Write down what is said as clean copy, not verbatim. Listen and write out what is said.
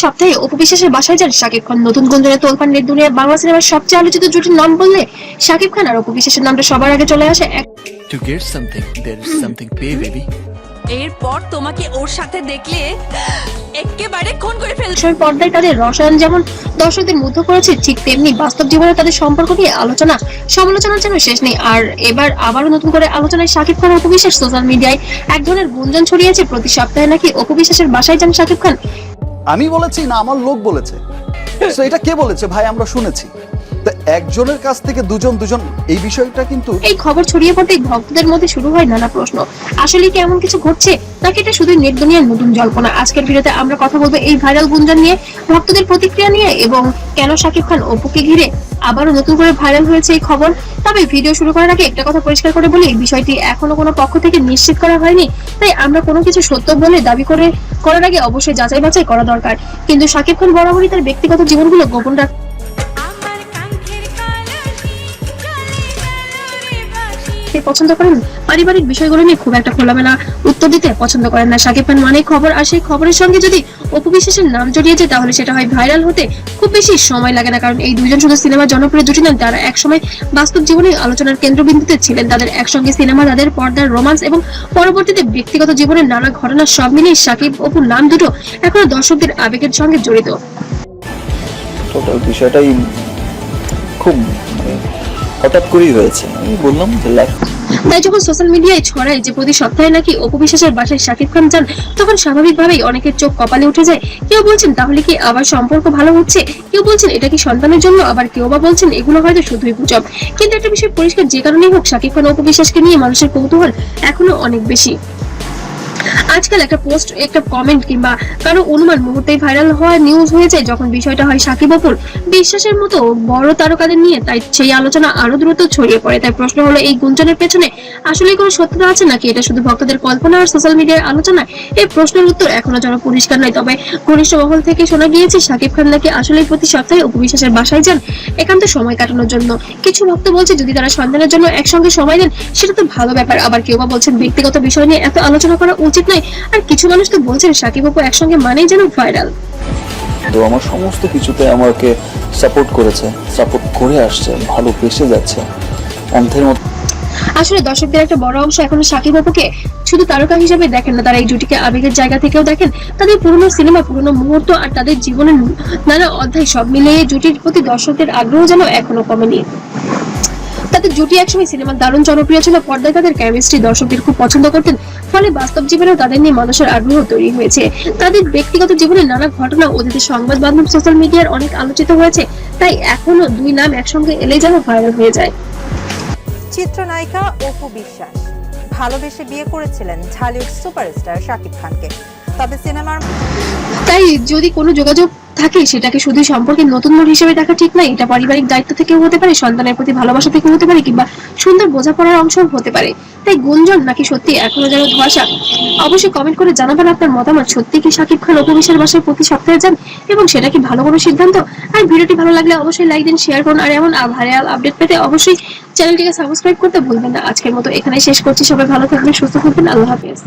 সপ্তাহে অপু বিশ্বাসের বাসায় যান শাকিব খান। নতুন গুঞ্জনে তোলপাড় নেট দুনিয়ায় বাংলা সিনেমার সবচেয়ে আলোচিত জুটির নাম বললে শাকিব খান আর অপু বিশ্বাসের নামটা সবার আগে চলে আসে। To get something, there is something pay, baby. এরপর তোমাকে ওর সাথে দেখলে একেবারে খুন করে ফেলবে। বিষয় পর্দায় তাদের রসায়ন যেমন দর্শকদের মুগ্ধ করেছে, ঠিক তেমনি বাস্তব জীবনে তাদের সম্পর্ক নিয়ে আলোচনা সমালোচনার যেন শেষ নেই। আর এবার আবারও নতুন করে আলোচনায় শাকিব খান ও অপু বিশ্বাস। সোশ্যাল মিডিয়ায় এক ধরনের গুঞ্জন ছড়িয়েছে, প্রতি সপ্তাহে নাকি অপু বিশ্বাসের বাসায় যান শাকিব খান। আমি বলেছি না, আমার লোক বলেছে। তো এটা কে বলেছে ভাই? আমরা শুনেছি। তো একজনের কাছ থেকে দুজন এই বিষয়টা কিন্তু এই খবর ছড়িয়ে পড়তেই ভক্তদের মধ্যে শুরু হয় নানা প্রশ্ন। আসলে কি এমন কিছু ঘটছে, নাকি এটা শুধু নেট দুনিয়ার নতুন জল্পনা? আজকের ভিডিওতে আমরা কথা বলবো এই ভাইরাল গুঞ্জন নিয়ে, ভক্তদের প্রতিক্রিয়া নিয়ে, এবং কেন শাকিব খান অপুকে ঘিরে আবারও নতুন করে ভাইরাল হয়েছে এই খবর। তবে ভিডিও শুরু করার আগে একটা কথা পরিষ্কার করে বলি, এই বিষয়টি এখনো কোনো পক্ষ থেকে নিশ্চিত করা হয়নি, তাই আমরা কোনো কিছু সত্য বলে দাবি করার আগে অবশ্যই যাচাই বাছাই করা দরকার। কিন্তু শাকিব খান বরাবরই তার ব্যক্তিগত জীবনগুলো গোপন রাখতে পছন্দ করেন, পারিবারিক বিষয়গুলো নিয়ে খুব একটা খোলামেলা উত্তর দিতে পছন্দ করেন না শাকিব খান। মানে খবর, আর সেই খবরের সঙ্গে যদি অপু বিশ্বাসের নাম জড়িয়ে যায় তাহলে সেটা হয় ভাইরাল হতে খুব বেশি সময় লাগে না, কারণ এই দুইজন শুধু সিনেমার জনপ্রিয় জুটি নন, তারা একসময় বাস্তব জীবনে আলোচনার কেন্দ্রবিন্দুতে ছিলেন। তাদের একসঙ্গে সিনেমা, তাদের পর্দার রোমান্স এবং পরবর্তীতে ব্যক্তিগত জীবনের নানা ঘটনা সব মিলিয়ে শাকিব অপুর নাম দুটো এখনো দর্শকদের আবেগের সঙ্গে জড়িত। টোটাল বিষয়টাই খুব হঠাৎ করেই হয়েছে। আমি বললাম যে তাই যখন সোশ্যাল মিডিয়ায় ছড়ায় যে প্রতি সপ্তাহে নাকি অপু বিশ্বাসের বাসায় শাকিব খান যান, তখন স্বাভাবিকভাবেই অনেকের চোখ কপালে উঠে যায়। কেউ বলছেন তাহলে কি আবার সম্পর্ক ভালো হচ্ছে, কেউ বলছেন এটা কি সন্তানের জন্য, আবার কেউ বা বলছেন এগুলো হয়তো শুধুই গুজব। কিন্তু একটা বিষয় পরিষ্কার, যে কারণেই হোক শাকিব খান অপু বিশ্বাসকে নিয়ে মানুষের কৌতূহল এখনো অনেক বেশি। আজকাল একটা পোস্ট, একটা কমেন্ট কিংবা কারো অনুমান মুহূর্তেই ভাইরাল হওয়া নিউজ হয়ে যায় যখন বিষয়টা হয় শাকিব অপুর বিশ্বাসের মতো বড় তারকাদের নিয়ে, তাই সেই আলোচনা আরো দ্রুত ছড়িয়ে পড়ে। তাই প্রশ্ন হলো, এই গুঞ্জনের পেছনে আসলে কোনো সত্যতা আছে নাকি এটা শুধু ভক্তদের কল্পনা আর সোশ্যাল মিডিয়ার আলোচনা? এই প্রশ্নের উত্তর এখনো যেন পরিষ্কার নয়। তবে ঘনিষ্ঠ মহল থেকে শোনা গিয়েছে শাকিব খান নাকি আসলে প্রতি সপ্তাহে অপু বিশ্বাসের বাসায় যান একান্ত সময় কাটানোর জন্য। কিছু ভক্ত বলছে যদি তারা সন্তানের জন্য একসঙ্গে সময় দেন সেটা তো ভালো ব্যাপার, আবার কেউ বা বলছেন ব্যক্তিগত বিষয় নিয়ে এত আলোচনা করা উচিত নয়। আর কিছু মানুষ তো বলছেন শাকিব অপু একসঙ্গে মানেই যেন ভাইরাল। তো আমার সমস্ত কিছুতে আমাকে সাপোর্ট করেছে, সাপোর্ট করে আসছে, ভালোবেসে যাচ্ছে অন্ধের মতো। আসলে দর্শকদের একটা বড় অংশ এখনো শাকিব অপুকে শুধু তারকা হিসেবে দেখেন না, তারা এই জুটিকে আবেগের জায়গা থেকেও দেখেন। তাদের পুরনো সিনেমা, পুরনো মুহূর্ত আর তাদের জীবনের নানা অধ্যায় সব মিলিয়ে জুটির প্রতি দর্শকদের আগ্রহ যেন এখনো কমেনি। তাদের জুটি একসময় সিনেমার দারুণ জনপ্রিয় ছিল, পর্দায় তাদের কেমিস্ট্রি দর্শকদের খুব পছন্দ করতেন, ফলে বাস্তব জীবনেও তাদের নিয়ে মানুষের আগ্রহ তৈরি হয়েছে। তাদের ব্যক্তিগত জীবনের নানা ঘটনা ওদের সংবাদ মাধ্যম, সোশ্যাল মিডিয়ার অনেক আলোচিত হয়েছে, তাই এখনো দুই নাম একসঙ্গে এলে যেন ভাইরাল হয়ে যায়। চিত্রনায়িকা অপু বিশ্বাস ভালোবেসে বিয়ে করেছিলেন ঢালিউড সুপারস্টার শাকিব খানকে, তবে সিনেমার তাই যদি কোনো যোগাযোগ থাকে সেটাকে শুধু সম্পর্কের নতুন মোড় হিসেবে দেখা ঠিক নয়। এটা পারিবারিক দায়িত্ব থেকেও হতে পারে, সন্তানের প্রতি ভালোবাসা থেকেও হতে পারে, কিংবা সুন্দর বোঝাপড়ার অংশও হতে পারে। তাই গুঞ্জন নাকি সত্যি এখনো যেন ধোঁয়াশা। অবশ্যই কমেন্ট করে জানাবেন আপনার মতামত। সত্যি কি শাকিব খান অপু বিশ্বাসের বাসায় প্রতি সপ্তাহে যান, এবং সেটা কি ভালো কোনো সিদ্ধান্ত? আর ভিডিওটি ভালো লাগলে অবশ্যই লাইক দিন, শেয়ার করুন, আর এমন ভাইরাল আপডেট পেতে অবশ্যই চ্যানেলটিকে সাবস্ক্রাইব করতে ভুলবেন না। আজকের মতো এখানে শেষ করছি। সবাই ভালো থাকবেন, সুস্থ থাকবেন, আল্লাহ হাফেজ।